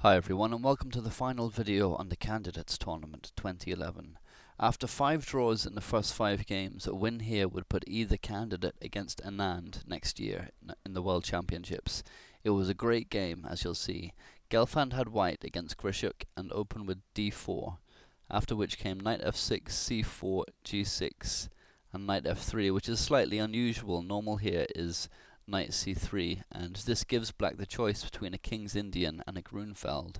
Hi everyone and welcome to the final video on the Candidates Tournament 2011. After 5 draws in the first 5 games, a win here would put either candidate against Anand next year in the World Championships. It was a great game, as you'll see. Gelfand had white against Grischuk and opened with d4, after which came knight f6, c4, g6 and knight f3, which is slightly unusual. Normal here is knight c3, and this gives black the choice between a King's Indian and a Grunfeld.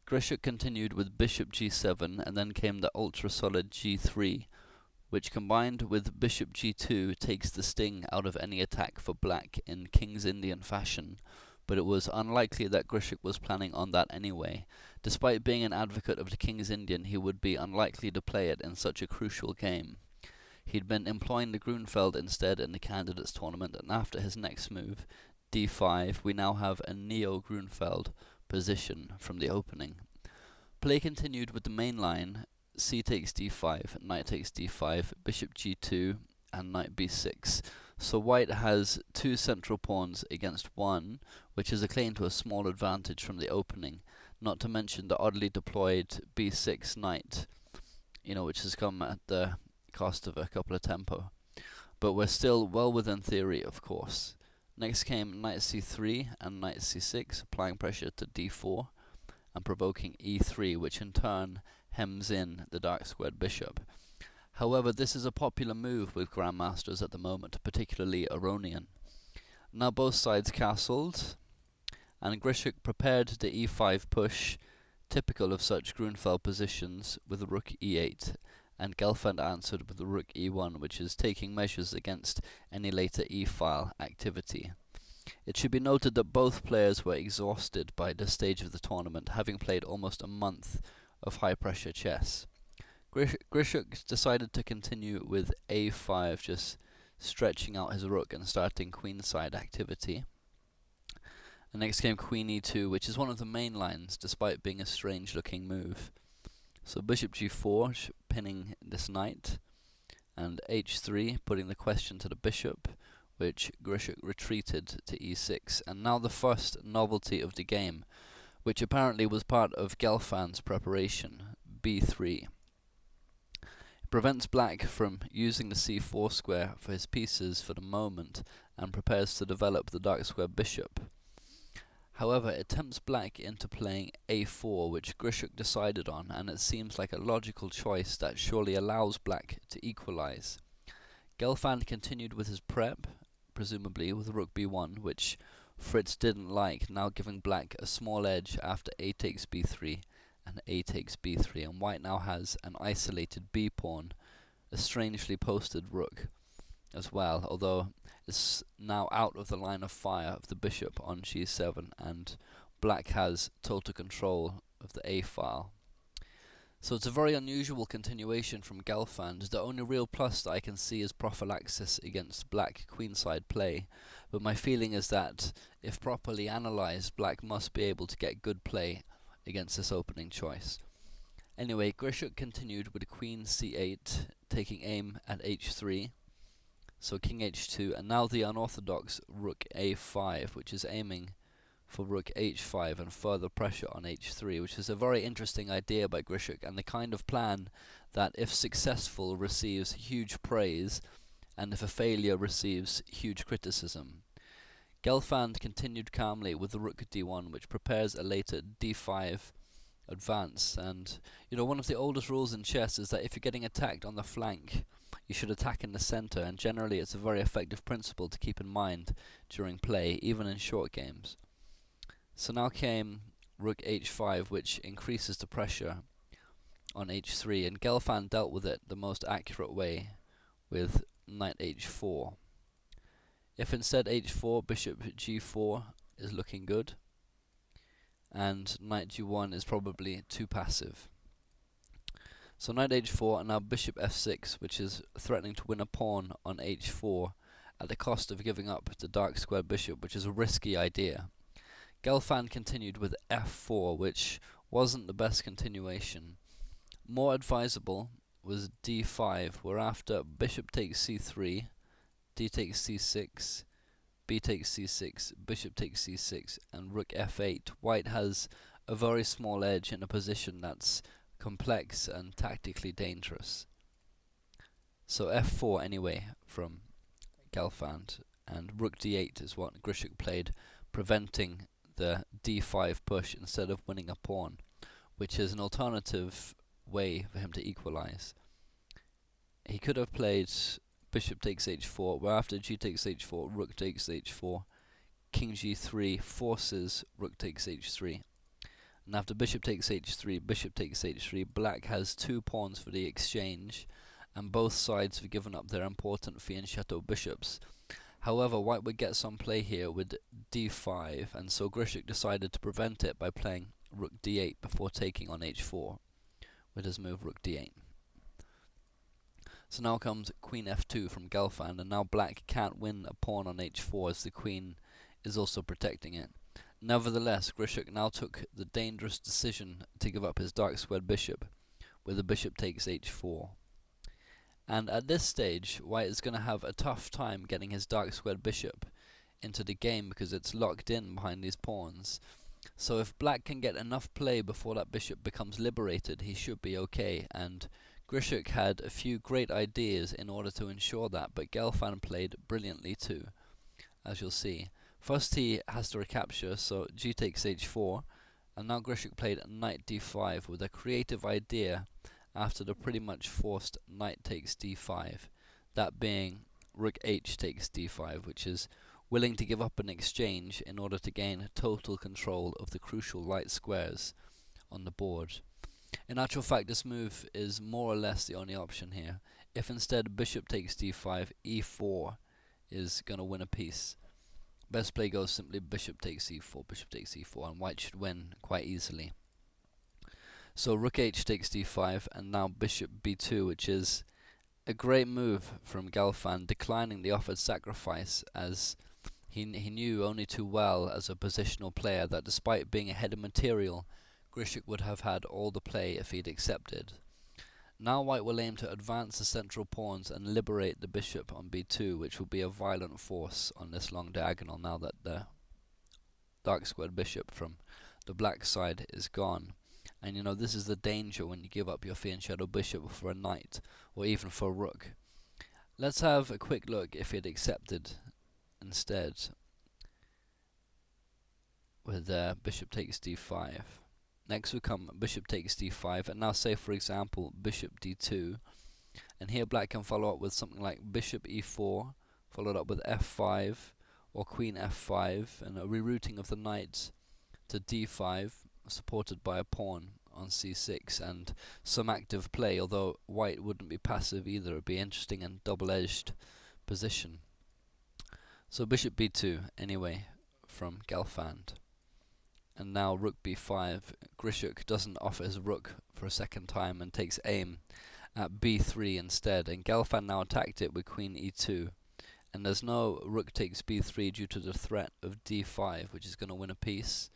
Grischuk continued with bishop g7, and then came the ultra-solid g3, which combined with bishop g2 takes the sting out of any attack for black in King's Indian fashion, but it was unlikely that Grischuk was planning on that anyway. Despite being an advocate of the King's Indian, he would be unlikely to play it in such a crucial game. He'd been employing the Grunfeld instead in the Candidates Tournament, and after his next move, d5, we now have a neo-Grunfeld position from the opening. Play continued with the main line, c takes d5, knight takes d5, bishop g2, and knight b6. So white has 2 central pawns against 1, which is a claim to a small advantage from the opening, not to mention the oddly deployed b6 knight, which has come at the cost of a couple of tempo, but we're still well within theory, of course. Next came knight c3 and knight c6, applying pressure to d4 and provoking e3, which in turn hems in the dark squared bishop. However, this is a popular move with grandmasters at the moment, particularly Aronian. Now both sides castled, and Grischuk prepared the e5 push, typical of such Grunfeld positions, with rook e8, and Gelfand answered with the rook e1, which is taking measures against any later e-file activity. It should be noted that both players were exhausted by this stage of the tournament, having played almost a month of high-pressure chess. Grischuk decided to continue with a5, just stretching out his rook and starting queenside activity. And next came queen e2, which is one of the main lines, despite being a strange-looking move. So bishop g4, pinning this knight, and h3, putting the question to the bishop, which Grischuk retreated to e6. And now the first novelty of the game, which apparently was part of Gelfand's preparation, b3. It prevents black from using the c4 square for his pieces for the moment, and prepares to develop the dark square bishop. However, it tempts black into playing a4, which Grischuk decided on, and it seems like a logical choice that surely allows black to equalize. Gelfand continued with his prep, presumably with rook b1, which Fritz didn't like, now giving black a small edge after a takes b3 and a takes b3, and white now has an isolated b-pawn, a strangely posted rook as well, although it's now out of the line of fire of the bishop on g7, and black has total control of the a-file. So it's a very unusual continuation from Gelfand. The only real plus that I can see is prophylaxis against black queenside play, but my feeling is that if properly analysed, black must be able to get good play against this opening choice. Anyway, Grischuk continued with queen c8, taking aim at h3. So king h2, and now the unorthodox rook a5, which is aiming for rook h5 and further pressure on h3, which is a very interesting idea by Grischuk, and the kind of plan that, if successful, receives huge praise, and if a failure, receives huge criticism. Gelfand continued calmly with the rook d1, which prepares a later d5 advance, and one of the oldest rules in chess is that if you're getting attacked on the flank, you should attack in the center, and generally it's a very effective principle to keep in mind during play, even in short games. So now came rook h5, which increases the pressure on h3, and Gelfand dealt with it the most accurate way with knight h4. If instead h4, bishop g4 is looking good, and knight g1 is probably too passive. So knight h4, and now bishop f6, which is threatening to win a pawn on h4 at the cost of giving up the dark squared bishop, which is a risky idea. Gelfand continued with f4, which wasn't the best continuation. More advisable was d5, where after bishop takes c3, d takes c6, b takes c6, bishop takes c6, and rook f8, white has a very small edge in a position that's complex and tactically dangerous. So f4 anyway from Gelfand, and rook d8 is what Grischuk played, preventing the d5 push instead of winning a pawn, which is an alternative way for him to equalize. He could have played bishop takes h4, where after g takes h4, rook takes h4, king g3 forces rook takes h3. And after bishop takes h3, black has 2 pawns for the exchange, and both sides have given up their important fianchetto bishops. However, white would get some play here with d5, and so Grischuk decided to prevent it by playing rook d8 before taking on h4 with his move rook d8. So now comes queen f2 from Gelfand, and now black can't win a pawn on h4 as the queen is also protecting it. Nevertheless, Grischuk now took the dangerous decision to give up his dark squared bishop, where the bishop takes h4. And at this stage, white is going to have a tough time getting his dark squared bishop into the game because it's locked in behind these pawns. So if black can get enough play before that bishop becomes liberated, he should be okay, and Grischuk had a few great ideas in order to ensure that, but Gelfand played brilliantly too, as you'll see. First he has to recapture, so g takes h4, and now Grischuk played knight d5 with a creative idea after the pretty much forced knight takes d5, that being rook h takes d5, which is willing to give up an exchange in order to gain total control of the crucial light squares on the board. In actual fact, this move is more or less the only option here. If instead bishop takes d5, e4 is going to win a piece. Best play goes simply bishop takes e4, and white should win quite easily. So rook h takes d5, and now bishop b2, which is a great move from Gelfand, declining the offered sacrifice, as he knew only too well as a positional player that despite being ahead of material, Grischuk would have had all the play if he'd accepted. Now white will aim to advance the central pawns and liberate the bishop on b2, which will be a violent force on this long diagonal now that the dark squared bishop from the black side is gone. And you know, this is the danger when you give up your fianchetto bishop for a knight, or even for a rook. Let's have a quick look if he had accepted instead with bishop takes d5. Next will come bishop takes d5, and now say for example bishop d2, and here black can follow up with something like bishop e4, followed up with f5, or queen f5, and a rerouting of the knight to d5, supported by a pawn on c6, and some active play, although white wouldn't be passive either. It would be interesting and double-edged position. So bishop b2 anyway from Gelfand. And now rook b5. Grischuk doesn't offer his rook for a second time and takes aim at b3 instead, and Gelfand now attacked it with queen e2, and there's no rook takes b3 due to the threat of d5, which is going to win a piece.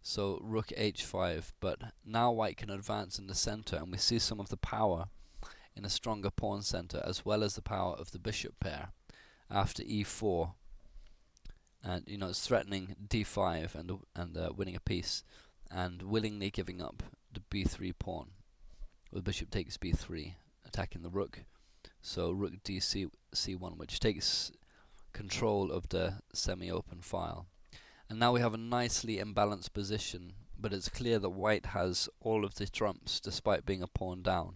So rook h5, but now white can advance in the center, and we see some of the power in a stronger pawn center, as well as the power of the bishop pair after e4. And you know, it's threatening d5 and winning a piece, and willingly giving up the b3 pawn with bishop takes b3, attacking the rook. So rook c1, which takes control of the semi-open file. And now we have a nicely imbalanced position, but it's clear that white has all of the trumps despite being a pawn down.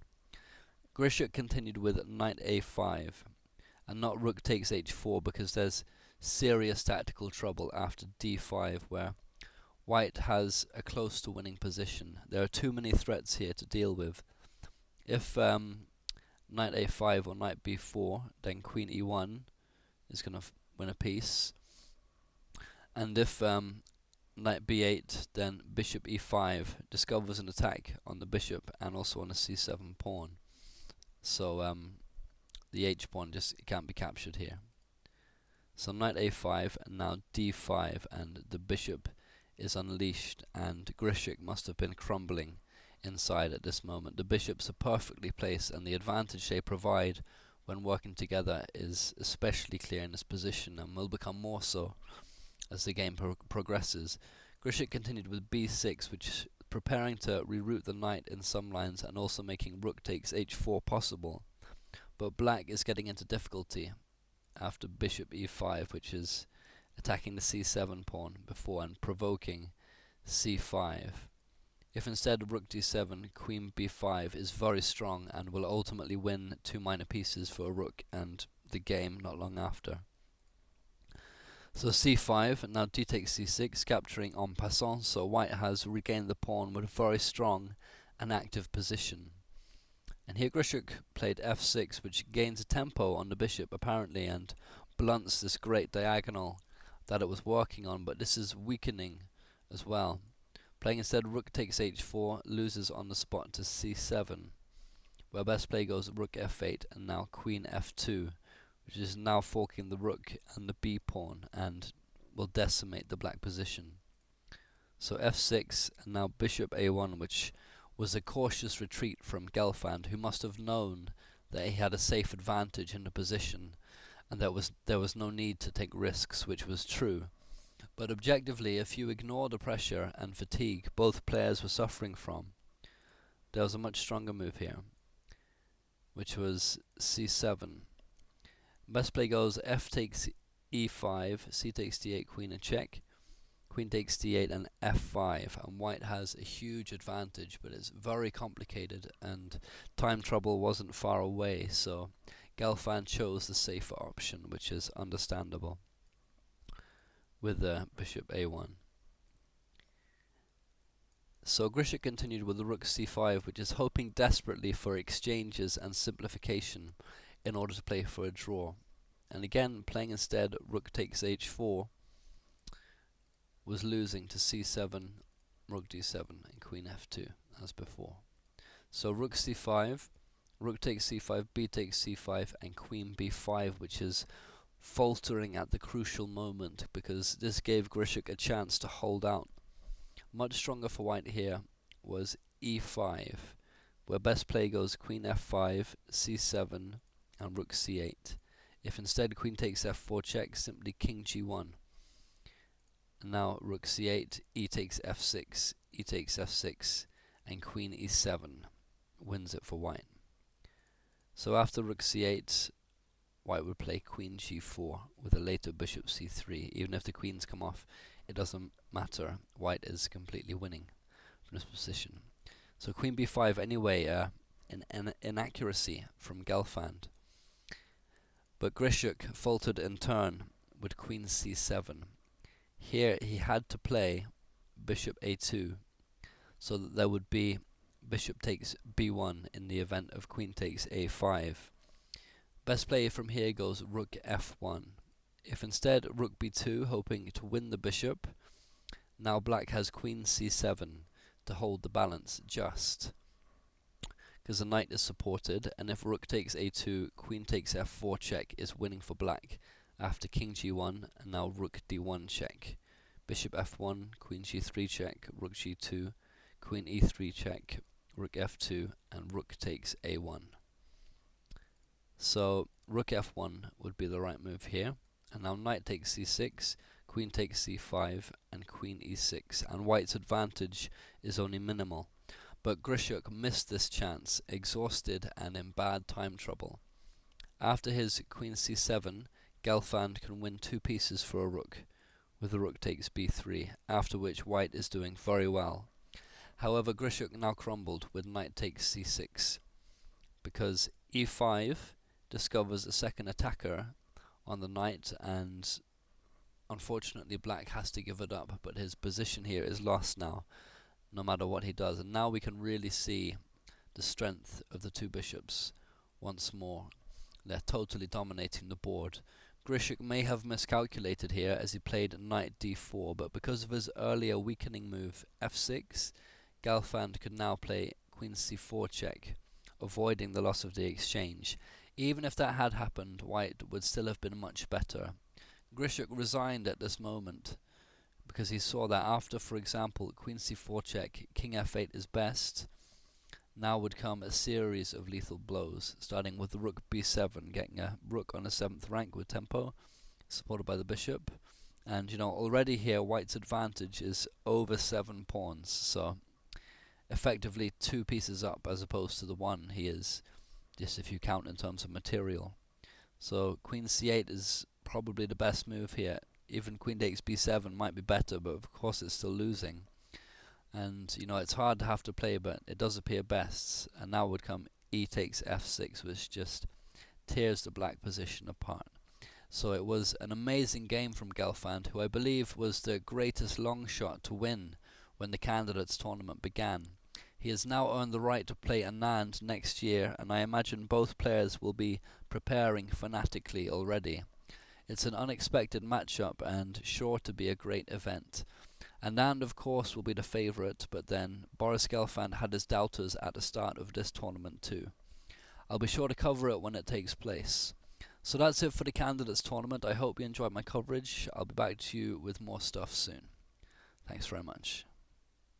Grischuk continued with knight a5, and not rook takes h4, because there's serious tactical trouble after d5, where white has a close to winning position. There are too many threats here to deal with. If knight a5 or knight b4, then queen e1 is going to win a piece. And if knight b8, then bishop e5 discovers an attack on the bishop and also on the c7 pawn. So the h pawn just can't be captured here. So knight a5, and now d5, and the bishop is unleashed, and Grischuk must have been crumbling inside at this moment. The bishops are perfectly placed, and the advantage they provide when working together is especially clear in this position, and will become more so as the game progresses. Grischuk continued with b6, which is preparing to reroute the knight in some lines and also making rook takes h4 possible. But black is getting into difficulty after bishop e5, which is attacking the c7 pawn before and provoking c5. If instead rook d7, queen b5 is very strong and will ultimately win 2 minor pieces for a rook and the game not long after. So c5, and now d takes c6, capturing en passant, so white has regained the pawn with a very strong and active position. And here Grischuk played f6, which gains a tempo on the bishop apparently and blunts this great diagonal that it was working on, but this is weakening as well. Playing instead rook takes h4, loses on the spot to c7, where best play goes rook f8 and now queen f2, which is now forking the rook and the b pawn and will decimate the black position. So f6 and now bishop a1, which was a cautious retreat from Gelfand, who must have known that he had a safe advantage in the position and there was no need to take risks, which was true. But objectively, if you ignore the pressure and fatigue both players were suffering from, there was a much stronger move here, which was c7. Best play goes f takes e5, c takes d8, queen and check, queen takes d8 and f5, and white has a huge advantage, but it's very complicated and time trouble wasn't far away, so Gelfand chose the safer option, which is understandable, with the bishop a1. So Grischuk continued with the rook c5, which is hoping desperately for exchanges and simplification in order to play for a draw. And again, playing instead rook takes h4 was losing to c7, rook d7 and queen f2 as before. So rook c5, rook takes c5, b takes c5 and queen b5, which is faltering at the crucial moment because this gave Grischuk a chance to hold out. Much stronger for white here was e5, where best play goes queen f5, c7 and rook c8. If instead queen takes f4 check, simply king g1. And now rook c8, e takes f6, e takes f6 and queen e7 wins it for white. So after rook c8, white would play queen g4 with a later bishop c3. Even if the queens come off, it doesn't matter. White is completely winning from this position. So queen b5 anyway, an inaccuracy from Gelfand. But Grischuk faltered in turn with queen c7. Here he had to play bishop a2 so that there would be bishop takes b1 in the event of queen takes a5. Best play from here goes rook f1. If instead rook b2, hoping to win the bishop, now black has queen c7 to hold the balance just, because the knight is supported, and if rook takes a2, queen takes f4 check is winning for black after king g1 and now rook d1 check. Bishop f1, queen g3 check, rook g2, queen e3 check, rook f2 and rook takes a1. So rook f1 would be the right move here, and now knight takes c6, queen takes c5 and queen e6, and white's advantage is only minimal. But Grischuk missed this chance, exhausted and in bad time trouble. After his queen c7, Gelfand can win 2 pieces for a rook, with the rook takes b3, after which white is doing very well. However, Grischuk now crumbled with knight takes c6, because e5 discovers a second attacker on the knight, and unfortunately black has to give it up, but his position here is lost now, no matter what he does. And now we can really see the strength of the two bishops once more. They're totally dominating the board. Grischuk may have miscalculated here as he played knight d4, but because of his earlier weakening move f6, Gelfand could now play queen c4 check, avoiding the loss of the exchange. Even if that had happened, white would still have been much better. Grischuk resigned at this moment because he saw that after, for example, queen c4 check, king f8 is best. Now would come a series of lethal blows, starting with the rook b7, getting a rook on a 7th rank with tempo, supported by the bishop, And you know, already here White's advantage is over 7 pawns, so effectively 2 pieces up as opposed to the 1 he is, just if you count in terms of material. So Queen c8 is probably the best move here. Even Queen takes b7 might be better, but of course it's still losing. And you know, it's hard to have to play, but it does appear best. And now would come e takes f6, which just tears the black position apart. So it was an amazing game from Gelfand, who I believe was the greatest long shot to win when the candidates tournament began. He has now earned the right to play Anand next year, and I imagine both players will be preparing fanatically already. It's an unexpected matchup and sure to be a great event. Anand, of course, will be the favourite, but then Boris Gelfand had his doubters at the start of this tournament too. I'll be sure to cover it when it takes place. So that's it for the candidates tournament. I hope you enjoyed my coverage. I'll be back to you with more stuff soon. Thanks very much.